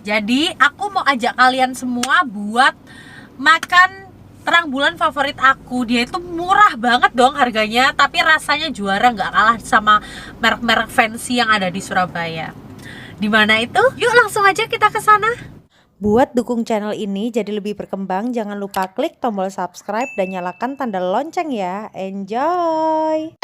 Jadi aku mau ajak kalian semua buat makan terang bulan favorit aku. Dia itu murah banget dong harganya, tapi rasanya juara, nggak kalah sama merek-merek fancy yang ada di Surabaya. Di mana itu? Yuk langsung aja kita ke sana. Buat dukung channel ini jadi lebih berkembang, jangan lupa klik tombol subscribe dan nyalakan tanda lonceng ya. Enjoy!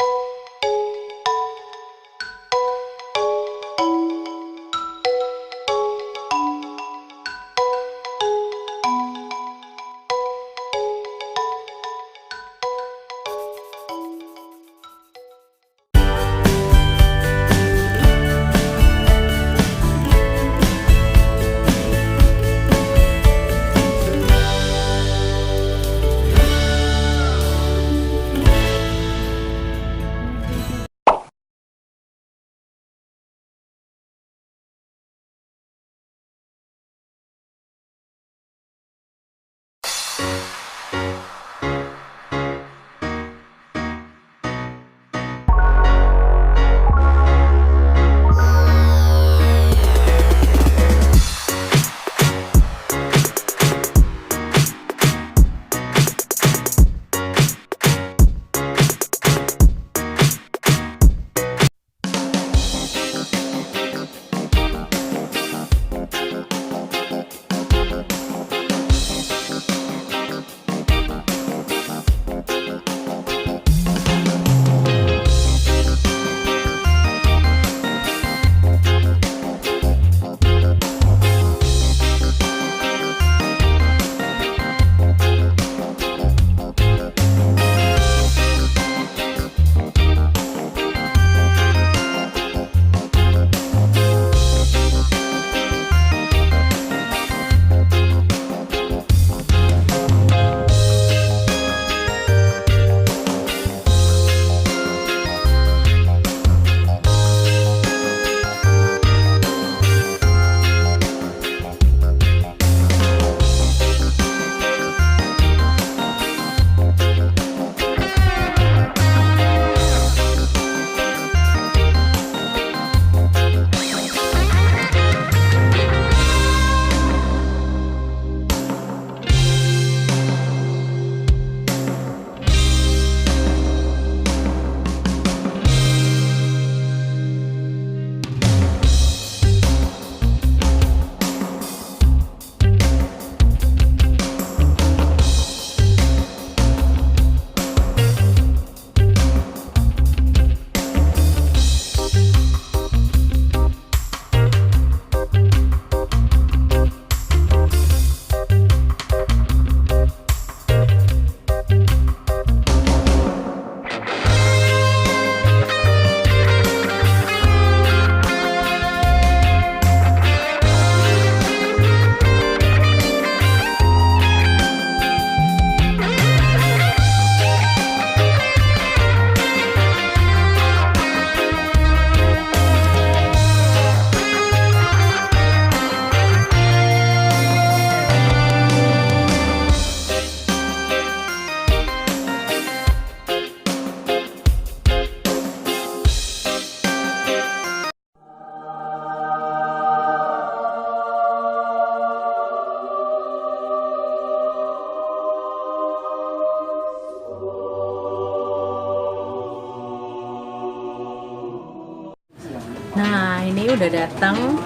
Nah, ini udah datang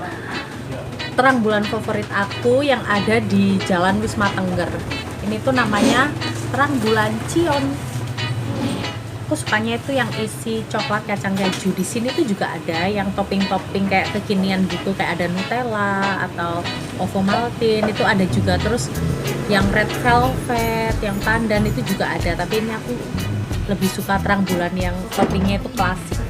terang bulan favorit aku yang ada di Jalan Wisma Tengger. Ini tuh namanya terang bulan Cion. Aku sukanya itu yang isi coklat kacang keju. Di sini tuh juga ada yang topping-topping kayak kekinian gitu, kayak ada Nutella atau Ovomaltine, itu ada juga. Terus yang red velvet, yang pandan itu juga ada. Tapi ini aku lebih suka terang bulan yang toppingnya itu klasik.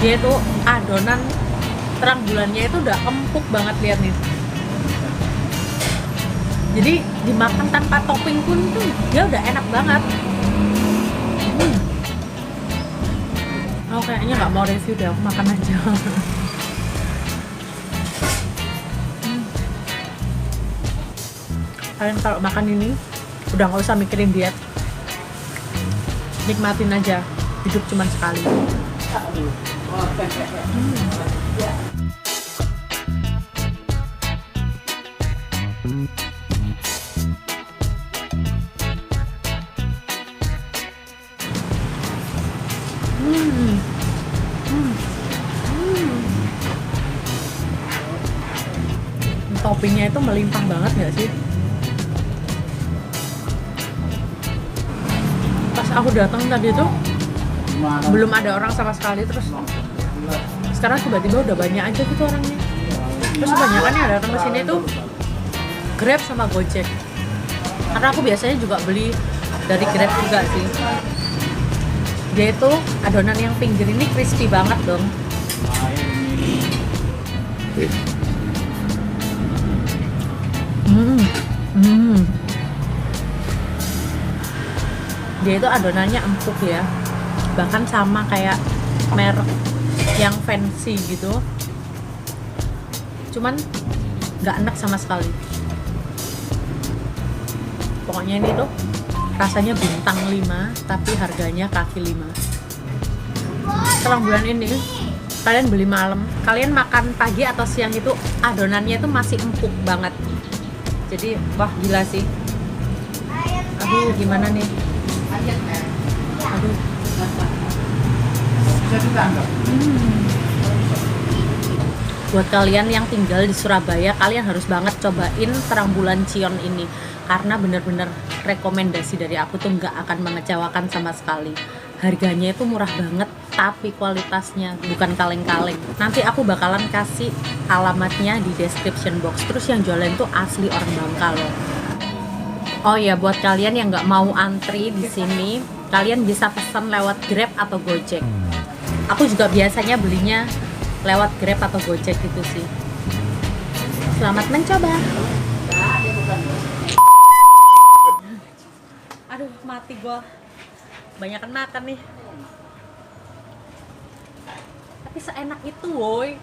Dia tuh adonan terang bulannya itu udah empuk banget, lihat nih. Jadi dimakan tanpa topping pun tuh dia udah enak banget. Oh, kayaknya nggak mau review deh, aku makan aja. Kalian kalau makan ini udah nggak usah mikirin diet, nikmatin aja, hidup cuma sekali. Toppingnya itu melimpah banget nggak sih? Pas aku datang tadi tuh belum ada orang sama sekali, terus sekarang tiba-tiba udah banyak aja gitu orangnya. Terus kebanyakan yang datang ke sini tuh Grab sama Gojek. Karena aku biasanya juga beli dari Grab juga sih. Dia itu adonan yang pinggir ini crispy banget dong. Dia itu adonannya empuk ya, bahkan sama kayak merek yang fancy gitu, cuman nggak enak sama sekali. Pokoknya ini tuh rasanya bintang 5 tapi harganya kaki 5. Terang bulan ini kalian beli malam, kalian makan pagi atau siang itu adonannya itu masih empuk banget. Jadi wah gila sih. Aduh gimana nih, aduh. Buat kalian yang tinggal di Surabaya, kalian harus banget cobain terang bulan Cion ini, karena bener-bener rekomendasi dari aku tuh nggak akan mengecewakan sama sekali. Harganya itu murah banget, tapi kualitasnya bukan kaleng-kaleng. Nanti aku bakalan kasih alamatnya di description box. Terus yang jualan tuh asli orang Bangka loh. Oh ya, buat kalian yang nggak mau antri di sini, kalian bisa pesan lewat Grab atau Gojek. Aku juga biasanya belinya lewat Grab atau Gojek gitu sih. Selamat mencoba. Aduh, mati gua. Banyakan makan nih. Tapi seenak itu, woi.